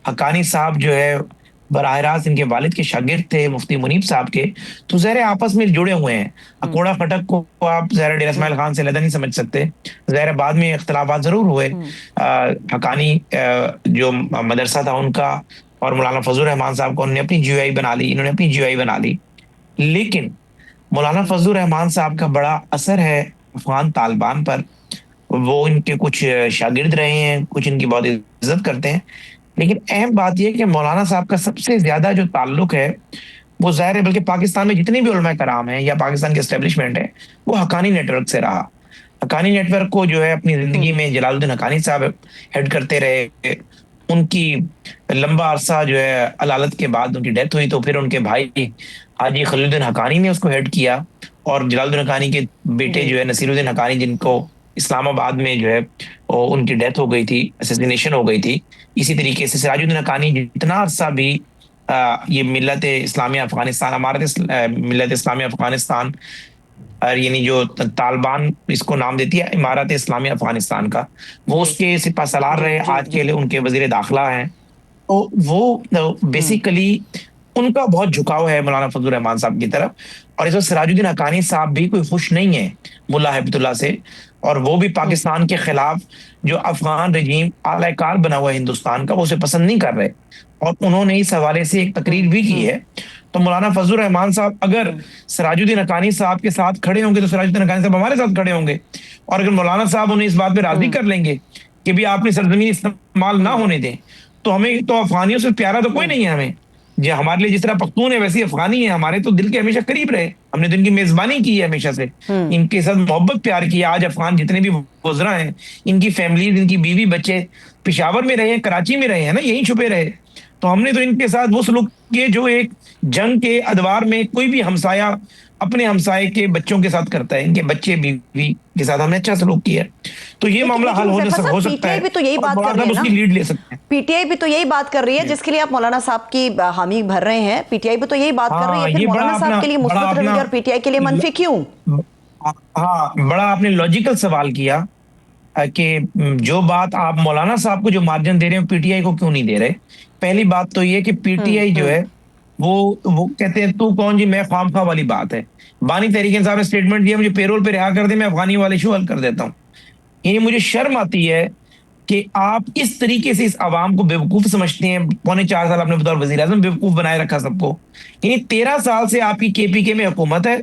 हकानी साहब जो है बराह रास्त इनके वालिद के शागिर्द थे मुफ्ती मुनीब साहब के, तो ज़हर आपस में जुड़े हुए हैं। अकोड़ा फटक को आप ज़हर डेरा इस्माइल खान से अलग नहीं समझ सकते। ज़हर बाद में इख्तलाफात ज़रूर हुए, हकानी जो मदरसा था उनका और मौलाना फजलुर रहमान साहब को, उन्होंने अपनी जीओआई बना ली, इन्होंने अपनी जीओआई बना ली। लेकिन मौलाना फजलुर रहमान साहब का बड़ा असर है अफगान तालिबान पर। वो इनके कुछ शागिर्द रहे हैं, कुछ इनकी बहुत इज्जत करते हैं। लेकिन अहम बात यह है कि मौलाना साहब का सबसे ज्यादा जो ताल्लुक है वो ज़ाहिर है, बल्कि पाकिस्तान में जितने भी उलमा कराम हैं या पाकिस्तान की एस्टेब्लिशमेंट है, वो हकानी नेटवर्क से रहा। हकानी नेटवर्क को जो है अपनी जिंदगी में जलालुद्दीन हकानी साहब हेड करते रहे। उनकी लंबा अरसा जो है अलालत के बाद उनकी डेथ हुई, तो फिर उनके भाई हाजी खलीलुद्दीन हकानी ने उसको हेड किया, और जलालुद्दीन हकानी के बेटे जो है नसीरुद्दीन हकानी, जिनको इस्लामाबाद में जो है उनकी डेथ हो गई थी, असैसिनेशन हो गई थी। इसी तरीके से सिराजुद्दीन हकानी जितना अरसा भी ये मिल्लत इस्लामिया अफगानिस्तान, मिल्लत इस्लामिया अफगानिस्तान, और यानी जो तालिबान इसको नाम देती है इमारत इस्लामिया अफगानिस्तान का, वो उसके सिपहसालार रहे, आज के लिए उनके वजीर दाखिला हैं। तो वो बेसिकली उनका बहुत झुकाव है मौलाना फजलुर रहमान साहब की तरफ। और इस वक्त सिराजुद्दीन हकानी साहब भी कोई खुश नहीं है मुल्ला हिब्बतुल्लाह से, और वो भी पाकिस्तान के खिलाफ जो अफगान रजीम आलाकार बना हुआ है हिंदुस्तान का, वो उसे पसंद नहीं कर रहे। और उन्होंने इस हवाले से एक तकरीर भी की है। तो मौलाना फजलुर रहमान साहब अगर सिराजुद्दीन हकानी साहब के साथ खड़े होंगे तो सिराजुद्दीन हकानी साहब हमारे साथ खड़े होंगे, और अगर मौलाना साहब उन्हें इस बात पे राजी कर लेंगे कि भी आपने सरजमीन इस्तेमाल ना होने दें, तो हमें तो अफगानियों से प्यारा तो कोई नहीं है। हमें जो हमारे लिए जिस तरह पख्तून है वैसे ही अफगानी है, हमारे तो दिल के हमेशा करीब रहे, हमने तो इनकी मेजबानी की है हमेशा से, इनके साथ मोहब्बत प्यार किया। आज अफगान जितने भी गुजरा हैं, इनकी फैमिलीज, इनकी बीवी बच्चे पेशावर में रहे, कराची में रहे हैं ना, यहीं छुपे रहे। तो हमने तो इनके साथ वो सलूक किए जो एक जंग के अदवार में कोई भी हमसाया अपने हमसाए के बच्चों के साथ करता है। इनके बच्चे बीवी के साथ हमने अच्छा सलूक किया। तो ये मामला हल हो सकता है, भी तो यही बात कर रही है ना, उसकी लीड ले सकते हैं। पीटीआई भी तो यही बात कर रही है जिसके लिए आप मौलाना साहब की हामी भर रहे हैं। पीटीआई भी तो यही बात कर रही है, फिर मौलाना साहब के लिए मुस्बत रवैया और पीटीआई के लिए मनफी क्यों? हाँ, बड़ा आपने लॉजिकल सवाल किया कि जो बात आप मौलाना साहब को जो मार्जिन दे रहे हैं पीटीआई को क्यों नहीं दे रहे। पहली बात तो ये कि पीटीआई जो है वो कहते हैं तू कौन जी मैं खामखा वाली बात है। बानी तहरीक इंसाफ ने स्टेटमेंट दिया, मुझे पेरोल पे रिहा कर दे, मैं अफगानी वाले इशू हल कर देता हूँ। ये मुझे शर्म आती है कि आप इस तरीके से इस आवाम को बेवकूफ समझते हैं। 4.25 साल आपने बतौर वजीर आज़म बेवकूफ बनाए रखा सबको। यानी 13 साल से आपकी केपीके में हुकूमत है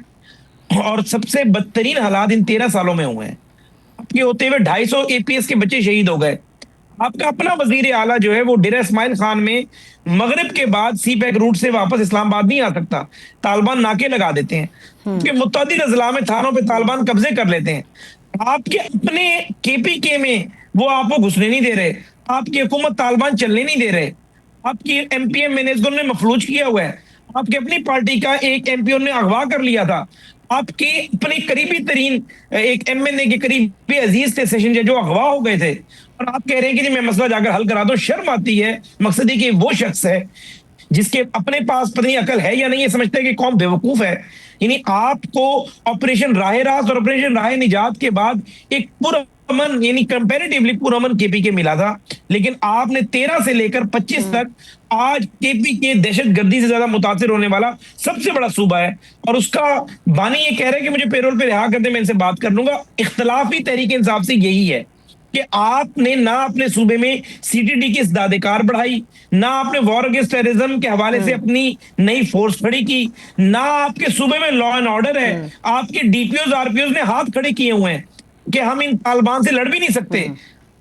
और सबसे बदतरीन हालात इन 13 सालों में हुए हैं। आपके होते हुए 250 एपीएस के बच्चे शहीद हो गए। आपका अपना वजीर आला जो है वो डेरा इस्माइल खान में मगरिब के बाद सी पैक रूट से वापस इस्लामाबाद नहीं आ सकता। तालिबान नाके लगा देते हैं, क्योंकि मुत्तअद्दिद अजला में थानों पे तालिबान कब्जे कर लेते हैं। आपके अपने केपीके में वो आपको घुसने नहीं दे रहे, आपकी हुकूमत तालिबान चलने नहीं दे रहे। आपकी एमपीएम मैनेजर ने मफलूज किया हुआ है। आपकी अपनी पार्टी का एक एमपी ने अगवा कर लिया था। आपके अपने करीबी तरीन एक एमएनए के करीबी अजीज थे, सेशन जज, जो अगवा हो गए थे, और आप कह रहे हैं कि जी मैं मसला जाकर हल करा दूं। शर्म आती है। मकसद ये कि वो शख्स है जिसके अपने पास पता नहीं अकल है या नहीं, ये समझते हैं कि कौन बेवकूफ है। यानी आपको ऑपरेशन राह रास्त और ऑपरेशन राह निजात के बाद एक पुरअमन, यानी कंपैरेटिवली पुरअमन केपीके मिला था, लेकिन आपने 13 से लेकर 25 तक आज केपीके दहशतगर्दी से ज्यादा मुतासिर होने वाला सबसे बड़ा सूबा है। और उसका बानी ये कह रहे हैं कि मुझे पेरोल पे रिहा कर दे, मैं इनसे बात कर लूंगा। इख्तलाफी तहरीक इंसाफ से यही है कि आपने ना अपने सूबे में सीटीडी की इस्दादेकार बढ़ाई, ना आपने वॉर अगेंस्ट टेररिज्म के हवाले से अपनी नई फोर्स खड़ी की, ना आपके सूबे में लॉ एंड ऑर्डर है। आपके डीपीओज आरपीओज ने हाथ खड़े किए हुए हैं कि हम इन तालिबान से लड़ भी नहीं सकते।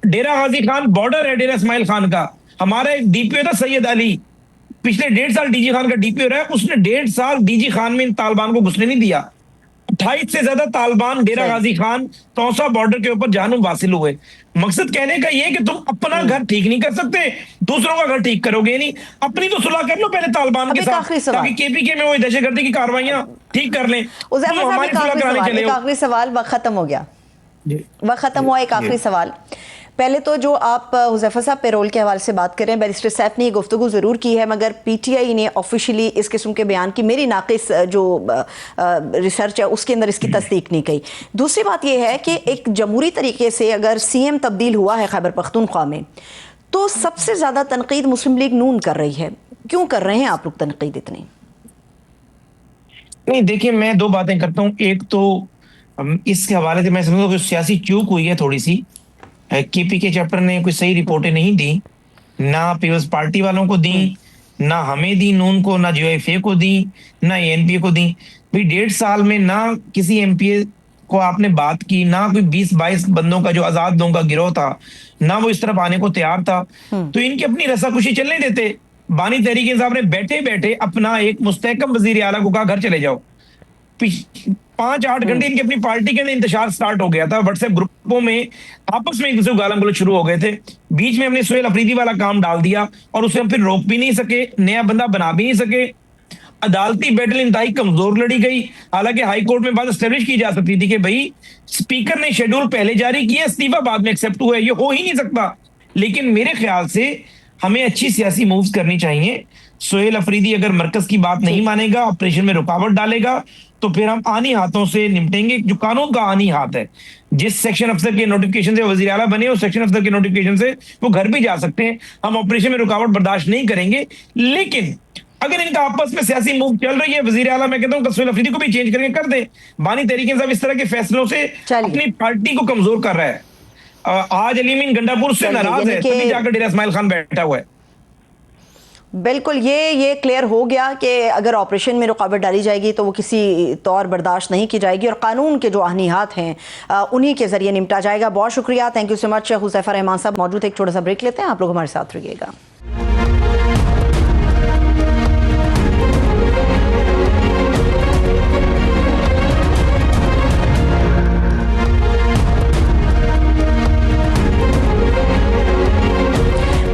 डेरा गाजी खान बॉर्डर है डेरा इस्माइल खान का। हमारा एक डीपीओ था सैयद अली, पिछले 1.5 साल डीजी खान का डीपीओ रहा, उसने 1.5 साल डीजी खान में इन तालिबान को घुसने नहीं दिया। 28 से ज्यादा तालिबान डेरा गाजी खान तौसा बॉर्डर के ऊपर जानू वासिल हुए। मकसद कहने का ये कि तुम अपना घर ठीक नहीं कर सकते, दूसरों का घर ठीक करोगे नहीं। अपनी तो सुलह कर लो पहले तालिबान के साथ, ताकि केपीके में वो दहशतगर्दी की कार्रवाइयां ठीक कर लें। हमारी सुलह कराने चले। आखिरी सवाल, वक्त खत्म हो गया, वक्त खत्म हुआ। एक आखिरी सवाल, पहले तो जो आप हुज़ैफा साहब पेरोल के हवाले से बात कर रहे हैं, बैरिस्टर सैफ ने ये गुफ्तगू ज़रूर की है, मगर पीटीआई ने ऑफिशियली इस किस्म के बयान की मेरी नाकिस जो रिसर्च है उसके अंदर इसकी तस्दीक नहीं की। दूसरी बात यह है कि एक जमहूरी तरीके से अगर सीएम तब्दील हुआ है खैबर पख्तूनख्वा में, तो सबसे ज़्यादा तनकीद मुस्लिम लीग नून कर रही है। क्यों कर रहे हैं आप लोग तनकीद इतनी? नहीं, देखिए मैं दो बातें करता हूँ। एक तो इसके हवाले से मैं समझता हूँ सियासी चूक हुई है थोड़ी सी। केपीके चैप्टर ने कोई सही रिपोर्टें नहीं दी, ना पीपल्स पार्टी वालों को दी, ना हमें दी नून को, ना जीओएफए को दी, ना एएनपीए को दी। भाई 1.5 साल में ना किसी एमपीए को आपने बात की, ना कोई 20-22 बंदों का जो आजाद लोगों का गिरोह था, ना वो इस तरफ आने को तैयार था। तो इनकी अपनी रसाकुशी चलने देते। बानी तहरीक इंसाफ ने बैठे बैठे अपना एक मुस्तहकम वजीर आला को कहा घर चले जाओ। 5-8 घंटे इनकी अपनी पार्टी के अंदर इंतशार स्टार्ट हो गया था। व्हाट्सएप ग्रुपों में आपस में एक दूसरे को गालम गलौज शुरू हो गए थे। बीच में हमने सुहेल अफरीदी वाला काम डाल दिया और उसे हम फिर रोक भी नहीं सके, नया बंदा बना भी नहीं सके। अदालती बैटल इंतहाई कमजोर लड़ी गई। हालांकि हाई कोर्ट में बात एस्टेब्लिश की जा सकती थी कि भाई स्पीकर ने शेड्यूल पहले जारी किया, इस्तीफा बाद में एक्सेप्ट हुआ, ये हो ही नहीं सकता। लेकिन मेरे ख्याल से हमें अच्छी सियासी मूव्स करनी चाहिए। सुहेल अफरीदी अगर मरकज की बात नहीं मानेगा, ऑपरेशन में रुकावट डालेगा, तो फिर हम आनी हाथों से निपटेंगे। जो कानून का आनी हाथ है, जिस सेक्शन अफसर के नोटिफिकेशन से वजीर आला बने, उस सेक्शन अफसर के नोटिफिकेशन से वो घर भी जा सकते हैं। हम ऑपरेशन में रुकावट बर्दाश्त नहीं करेंगे। लेकिन अगर इनका आपस में सियासी मूव चल रही है, वजीर आला मैं कहता हूँ सुहेल अफरीदी को भी चेंज करके कर दे। बानी तहरीक इंसाफ इस तरह के फैसलों से अपनी पार्टी को कमजोर कर रहा है। आज अलीमीन गंडापुर से नाराज है, तभी जाकर डेरा इस्माइल खान बैठा हुआ है। बिल्कुल, ये क्लियर हो गया कि अगर ऑपरेशन में रुकावट डाली जाएगी तो वो किसी तौर बर्दाश्त नहीं की जाएगी और कानून के जो आहनी हाथ हैं उन्हीं के जरिए निपटा जाएगा। बहुत शुक्रिया, thank you so much. Huzaifa Rahman साहब मौजूद है, एक छोटा सा ब्रेक लेते हैं, आप लोग हमारे साथ रहिएगा।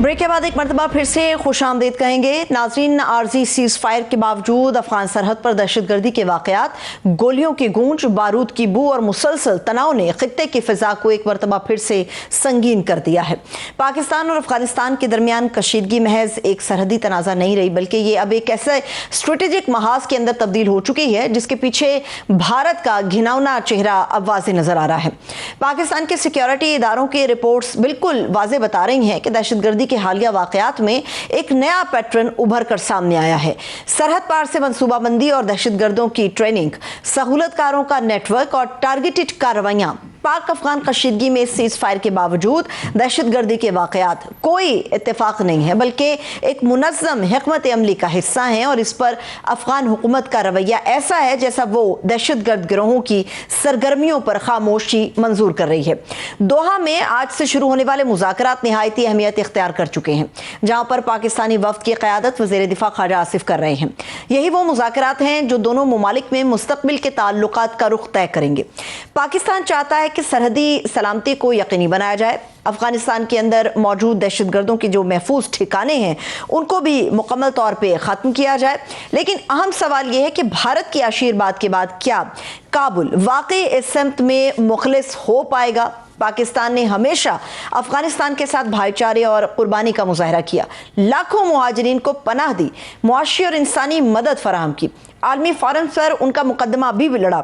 ब्रेक के बाद एक मरतबा फिर से खुशामदीद कहेंगे। नाजरीन, आर्जी सीज फायर के बावजूद अफगान सरहद पर दहशतगर्दी के वाकयात, गोलियों की गूंज, बारूद की बू और मुसलसल तनाव ने खित्ते की फिजा को एक मरतबा फिर से संगीन कर दिया है। पाकिस्तान और अफगानिस्तान के दरमियान कशीदगी महज एक सरहदी तनाज़ा नहीं रही, बल्कि ये अब एक ऐसे स्ट्रेटेजिक महाज के अंदर तब्दील हो चुकी है जिसके पीछे भारत का घिनौना चेहरा अब वाज़े नजर आ रहा है। पाकिस्तान के सिक्योरिटी इदारों की रिपोर्ट्स बिल्कुल वाज़े बता रही हैं कि दहशतगर्दी के हालिया वाकयात में एक नया पैटर्न उभर कर सामने आया है। सरहद पार से मंसूबाबंदी और दहशतगर्दों की ट्रेनिंग, सहूलतकारों का नेटवर्क और टारगेटेड कार्रवाइयां। पाक अफगान कशीदगी में सीज फायर के बावजूद दहशतगर्दी के वाकयात कोई इत्तेफाक नहीं है, बल्कि एक मुनज़्ज़म हिकमत अमली का हिस्सा है और इस पर अफगान हुकूमत का रवैया ऐसा है जैसा वो दहशतगर्द गिरोहों की सरगर्मियों पर खामोशी मंजूर कर रही है। दोहा में आज से शुरू होने वाले मुज़ाकरात निहायती अहमियत इख्तियार कर चुके हैं, जहां पर पाकिस्तानी वफ्द की क़यादत वज़ीर दिफा ख्वाजा आसिफ कर रहे हैं। यही वो मुज़ाकरात हैं जो दोनों मुमालिक में मुस्तक़बिल के ताल्लुकात का रुख तय करेंगे। पाकिस्तान चाहता है कि सरहदी सलामती को यकीनी बनाया जाए, अफगानिस्तान के अंदर मौजूद दहशतगर्दों के जो महफूज ठिकाने हैं उनको भी मुकम्मल तौर पे ख़त्म किया जाए। लेकिन अहम सवाल यह है कि भारत के आशीर्वाद के बाद क्या काबुल वाकई इस सिमत में मुखलिस हो पाएगा? पाकिस्तान ने हमेशा अफगानिस्तान के साथ भाईचारे और कुर्बानी का मुजाहरा किया, लाखों मुहाजिरीन को पनाह दी, मुआशी और इंसानी मदद फराहम की, आलमी फोरम पर उनका मुकदमा भी लड़ा।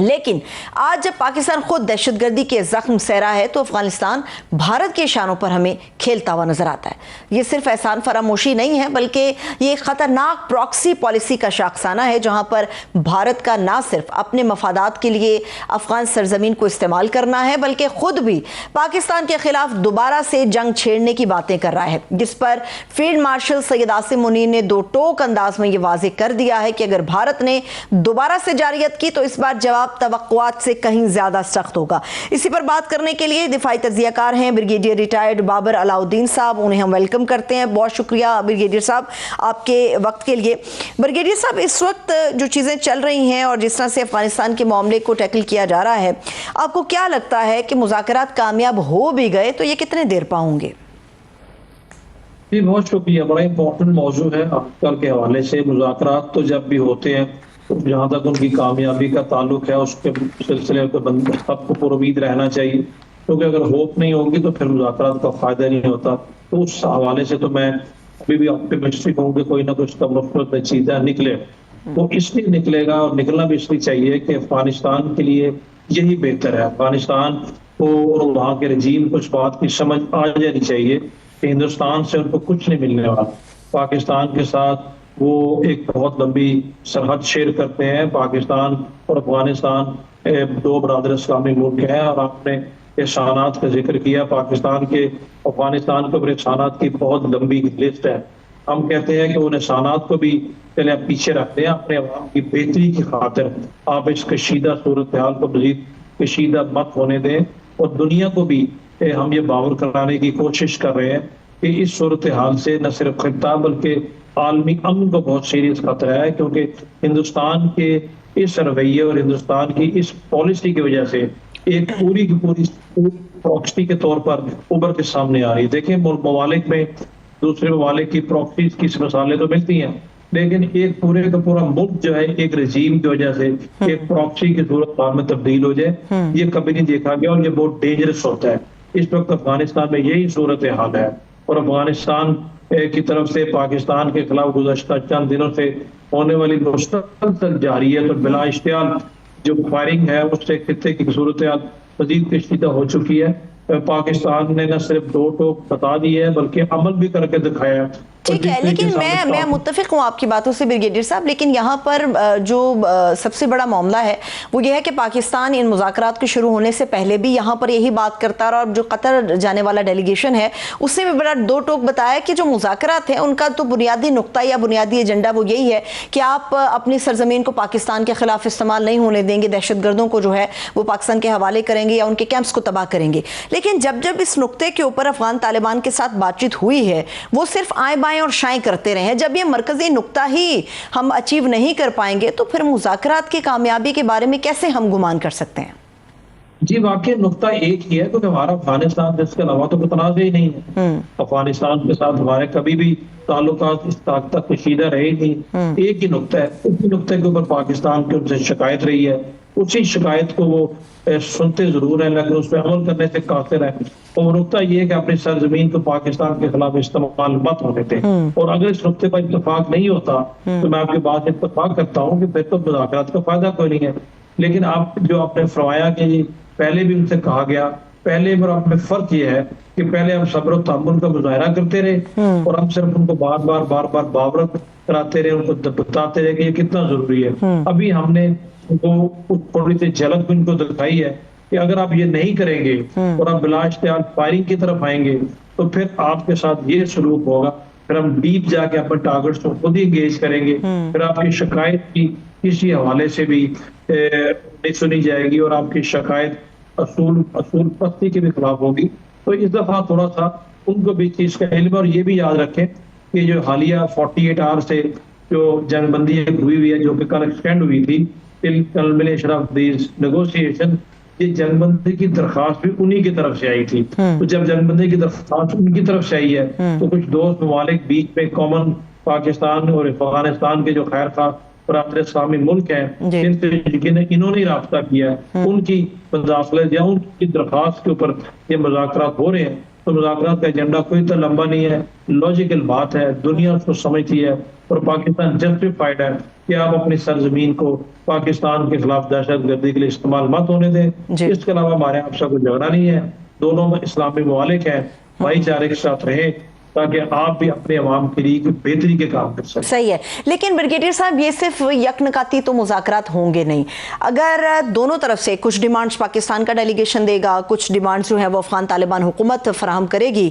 लेकिन आज जब पाकिस्तान खुद दहशतगर्दी के जख्म सहरा है तो अफगानिस्तान भारत के इशारों पर हमें खेलता हुआ नजर आता है। ये सिर्फ एहसान फरामोशी नहीं है, बल्कि ये खतरनाक प्रॉक्सी पॉलिसी का शाखसाना है, जहां पर भारत का ना सिर्फ अपने मफादात के लिए अफगान सरजमीन को इस्तेमाल करना है, बल्कि खुद भी पाकिस्तान के खिलाफ दोबारा से जंग छेड़ने की बातें कर रहा है, जिस पर फील्ड मार्शल सैयद आसिम मुनीर ने दो टोक अंदाज में ये वाज़ेह कर दिया है कि अगर भारत ने दोबारा से जारियत की तो इस बार जवाब तवक्कुआत से कहीं ज्यादा सख्त होगा। इसी पर बात करने के लिए दिफाई तज्जियाकार हैं ब्रिगेडियर रिटायर्ड बाबर अलाउद्दीन साहब, उन्हें हम वेलकम करते हैं। बहुत शुक्रिया ब्रिगेडियर साहब आपके वक्त के लिए। ब्रिगेडियर साहब, इस वक्त जो चीज़ें चल रही हैं और जिस तरह से अफगानिस्तान के मामले को टैकल किया जा रहा है, आपको क्या लगता है कि मुज़ाकरात कामयाब हो भी गए तो ये कितने देर पाएंगे? जी बहुत शुक्रिया, बड़ा इंपॉर्टेंट मौजू है आजकल के हवाले से। मुज़ाकरात तो जब भी होते हैं तो जहाँ तक उनकी कामयाबी का ताल्लुक है उसके सिलसिले में सबको पुरुमीद रहना चाहिए, क्योंकि अगर होप नहीं होगी तो फिर मुज़ाकरात का फायदा नहीं होता। तो उस हवाले से तो मैं अभी भी ऑप्टिमिस्टिक हूँ कि कोई ना कुछ का मुफ्त नतीजा निकले। तो इसलिए निकलेगा और निकलना भी इसलिए चाहिए कि अफगानिस्तान के लिए यही बेहतर है। अफगानिस्तान को और वहाँ के रजीम को इस बात की समझ आ जानी चाहिए कि हिंदुस्तान से उनको कुछ नहीं मिलने वाला। पाकिस्तान के साथ वो एक बहुत लंबी सरहद शेयर करते हैं। पाकिस्तान और अफगानिस्तान दो बरादर इस्लामी मुल्क हैं और आपने एहसानात का जिक्र किया। पाकिस्तान के अफगानिस्तान के ऊपर एहसानात की बहुत लंबी लिस्ट है। हम कहते हैं कि उन एहसानात को भी पहले आप पीछे रखते हैं, अपने अवाम की बेहतरी की खातिर आप इस कशीदा सूरत हाल को मजीद कशीदा मत होने दें। और दुनिया को भी हम ये बावर कराने की कोशिश कर रहे हैं कि इस सूरत हाल से न सिर्फ खिता बल्कि आलमी अमन को बहुत सीरियस खतरा है, क्योंकि हिंदुस्तान के इस रवैये और हिंदुस्तान की इस पॉलिसी की वजह से एक पूरी की पूरी प्रॉक्सी के तौर पर उभर के सामने आ रही है। देखिए ममालिक में दूसरे ममालिक की प्रॉक्सीज की मिसालें तो मिलती हैं, लेकिन एक पूरे का पूरा मुल्क जो है एक रजीम की वजह से एक प्रॉक्सी की सूरत हाल में तब्दील हो जाए, ये कभी नहीं देखा गया और ये बहुत डेंजरस होता है। इस वक्त अफगानिस्तान में यही सूरत हाल है और अफगानिस्तान की तरफ से पाकिस्तान के खिलाफ गुज़श्ता चंद दिनों से होने वाली मुस्तकिल जारी है। तो बिला इश्तियाल जो फायरिंग है उससे खित्ते की सूरत हाल मजीद कशीदा हो चुकी है। पाकिस्तान ने न सिर्फ दो टोक बता दी है बल्कि अमल भी करके दिखाया है। ठीक है, लेकिन मैं मुत्तफिक हूँ आपकी बातों से ब्रिगेडियर साहब, लेकिन यहाँ पर जो सबसे बड़ा मामला है वो ये है कि पाकिस्तान इन मुज़ाकरात के शुरू होने से पहले भी यहाँ पर यही बात करता रहा और जो कतर जाने वाला डेलीगेशन है उसने भी बड़ा दो टोक बताया कि जो मुज़ाकरात हैं उनका तो बुनियादी नुक्ता या बुनियादी एजेंडा वो यही है कि आप अपनी सरजमीन को पाकिस्तान के खिलाफ इस्तेमाल नहीं होने देंगे, दहशतगर्दों को जो है वो पाकिस्तान के हवाले करेंगे या उनके कैंप्स को तबाह करेंगे। लेकिन जब जब इस नुक्ते के ऊपर अफगान तालिबान के साथ बातचीत हुई है वो सिर्फ आए बाएं और शाएं करते रहे हैं। जब ये मरकजी नुक्ता ही हम अचीव नहीं कर पाएंगे तो फिर मुज़ाकरात की कामयाबी के बारे में कैसे हम गुमान कर सकते हैं? जी वाकई नुक्ता एक ही है, क्योंकि हमारा अफगानिस्तान जिसके अलावा तो कोई तनाज़ ही नहीं है। अफगानिस्तान के साथ हमारे कभी भी ताल्लुकात इस तक कशीदा रहे नहीं। एक ही नुक्ता है, उसी नुक्ते के ऊपर पाकिस्तान की उनसे शिकायत रही है। उसी शिकायत को वो सुनते जरूर है लेकिन उस पर अमल करने से कासिर है। और वो नुक्ता ये है कि अपनी सरजमीन को पाकिस्तान के खिलाफ इस्तेमाल मत होने दें। और अगर इस नुक्ते पर इत्तेफाक नहीं होता तो मैं आपकी बात इत्तेफाक करता हूँ कि फिर तो मुज़ाकरात का फायदा कोई नहीं है। लेकिन आप जो आपने फरमाया कि पहले भी उनसे कहा गया, पहले पर अपने फर्क ये है कि पहले हम सब्र और तहम्मुल का मुजाहरा करते रहे और हम सिर्फ उनको बार बार बावरत कराते रहे, उनको बताते रहे कि ये कितना जरूरी है। अभी हमने उनको थोड़ी सी झलक भी उनको दिखाई है कि अगर आप ये नहीं करेंगे और आप बिला इश्तियाल फायरिंग की तरफ आएंगे तो फिर आपके साथ ये सलूक होगा। फिर हम डीप जाके अपने टारगेट्स को खुद ही एंगेज करेंगे। फिर आपकी शिकायत की किसी हवाले से भी नहीं सुनी जाएगी और आपकी शिकायत असूल पस्ती के भी खिलाफ होगी। तो इस दफा थोड़ा सा उनको भी चीज का इल्म, और ये भी याद रखें कि जो हालिया 48 आवर से जो जंगबंदी हुई है जो कि कल एक्सटेंड हुई थी, culmination of these negotiations, ये जंगबंदी की दरखास्त भी उन्हीं की तरफ से आई थी। तो जब जंगबंदी की दरखास्त उनकी तरफ से आई है तो कुछ दोस्त ममालिक बीच में कॉमन पाकिस्तान और अफगानिस्तान के जो खैर खा बराबर इस्लामी मुल्क हैं जिनसे इन्होंने राब्ता किया है, उनकी मुदाखलत या उनकी दरखास्त के ऊपर ये मुज़ाकरात हो रहे हैं। तो मुज़ाकरात का एजेंडा कोई तो लंबा नहीं है, लॉजिकल बात है, दुनिया उसको समझती है और पाकिस्तान जस्टिफाइड है कि आप अपनी सरजमीन को पाकिस्तान के खिलाफ दहशतगर्दी के लिए इस्तेमाल मत होने दें। इसके अलावा हमारे आपसे कोई झगड़ा नहीं है, दोनों में इस्लामी ममालिक हैं, भाईचारे के साथ रहे ताकि आप भी अपने अवाम के लिए बेहतरी के काम कर सकें। सही है, लेकिन ब्रिगेडियर साहब ये सिर्फ यकनकाती तो मुज़ाकरात होंगे नहीं। अगर दोनों तरफ से कुछ डिमांड्स पाकिस्तान का डेलीगेशन देगा, कुछ डिमांड्स जो है वो अफगान तालिबान हुकूमत फराहम करेगी,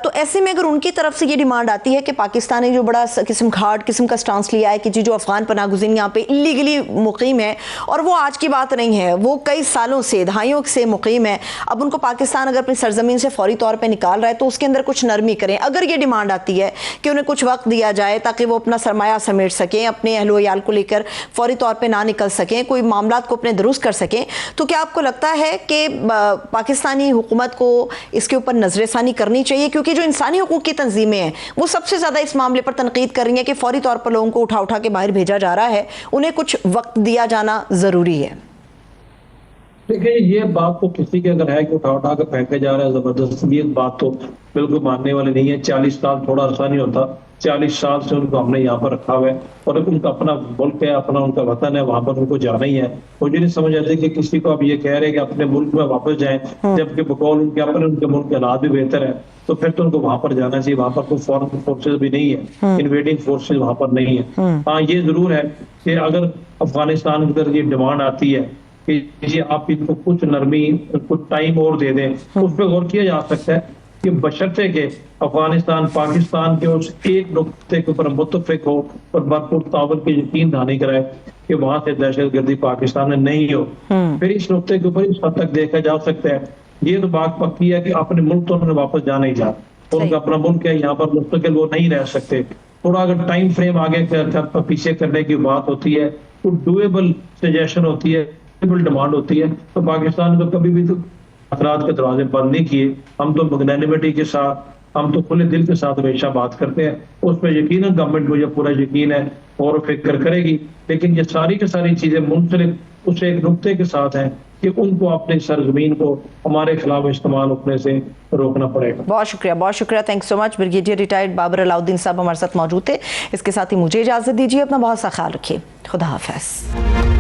तो ऐसे में अगर उनकी तरफ से ये डिमांड आती है कि पाकिस्तान ने जो बड़ा घाट किस्म का स्टांस लिया है कि जी जो अफगान पनागुज़ीन यहाँ पे इलीगली मुकीम है और वो आज की बात नहीं है, वो कई सालों से दहाइयों से मुकीम है, अब उनको पाकिस्तान अगर अपनी सरजमीन से फौरी तौर पर निकाल रहा है तो उसके अंदर कुछ नरमी करें। अगर ये डिमांड आती है कि उन्हें कुछ वक्त दिया जाए ताकि वो अपना सरमाया समेट सकें, अपने अहलो अयाल को लेकर फौरी तौर पे ना निकल सकें, कोई मामलात को अपने दुरुस्त कर सकें, तो क्या आपको लगता है कि पाकिस्तानी हुकूमत को इसके ऊपर नजरसानी करनी चाहिए? क्योंकि जो इंसानी हुकूक की तंजीमें हैं वो सबसे ज़्यादा इस मामले पर तनकीद कर रही हैं कि फौरी तौर पर लोगों को उठा उठा के बाहर भेजा जा रहा है, उन्हें कुछ वक्त दिया जाना ज़रूरी है। देखिए, ये बात तो किसी के अगर है कि उठा उठा के फेंके जा रहा है जबरदस्त, ये बात तो बिल्कुल मानने वाले नहीं है। 40 साल थोड़ा सा नहीं होता, 40 साल से उनको हमने यहाँ पर रखा हुआ है और उनका अपना मुल्क है, अपना उनका वतन है, वहां पर उनको जाना ही है। मुझे नहीं समझ आती कि किसी को आप ये कह रहे हैं कि अपने मुल्क में वापस जाएं, जबकि बकौल उनके मुल्क के हालात भी बेहतर है, तो फिर तो उनको वहां पर जाना चाहिए। वहां पर कोई फॉरेन फोर्सेज भी नहीं है, इन्वेडिंग फोर्सेज वहां पर नहीं है। हाँ, ये जरूर है कि अगर अफगानिस्तान की तरफ ये डिमांड आती है कि आप इनको कुछ नरमी, कुछ टाइम और दे दें, उस पर गौर किया जा सकता है कि बशर्ते के अफगानिस्तान पाकिस्तान के उस एक नुक्ते के ऊपर मुत्तफिक हो और भरपूर ताउन की यकीन दहानी कराए कि वहां से दहशतगर्दी पाकिस्तान में नहीं हो, फिर इस नुक्ते के ऊपर इस हद तक देखा जा सकता है। ये तो बात पक्की है कि अपने मुल्क तो उन्होंने वापस जाना ही जा, उनका अपना मुल्क है, यहाँ पर मुस्तकिल वो नहीं रह सकते। थोड़ा अगर टाइम फ्रेम आगे पीछे करने की बात होती है, तो डुएबल सजेशन होती है, डिमांड होती है, तो पाकिस्तान को कभी भी तो अफराद के दरवाजे बंद नहीं किए। हम तो मैग्नेनिमिटी के साथ, हम तो खुले दिल के साथ हमेशा बात करते हैं। उस पर यकीनन गवर्नमेंट मुझे पूरा यकीन है और फिक्र करेगी, लेकिन ये सारी की सारी चीजें मुंसलिक उस एक नुक्ते के साथ हैं कि उनको अपनी सरजमीन को हमारे खिलाफ इस्तेमाल होने से रोकना पड़ेगा। बहुत शुक्रिया, thank so much. Brigadier retired Babar Alauddin साहब हमारे साथ मौजूद थे। इसके साथ ही मुझे इजाजत दीजिए, अपना बहुत सा ख्याल रखिए, खुदा हाफिज।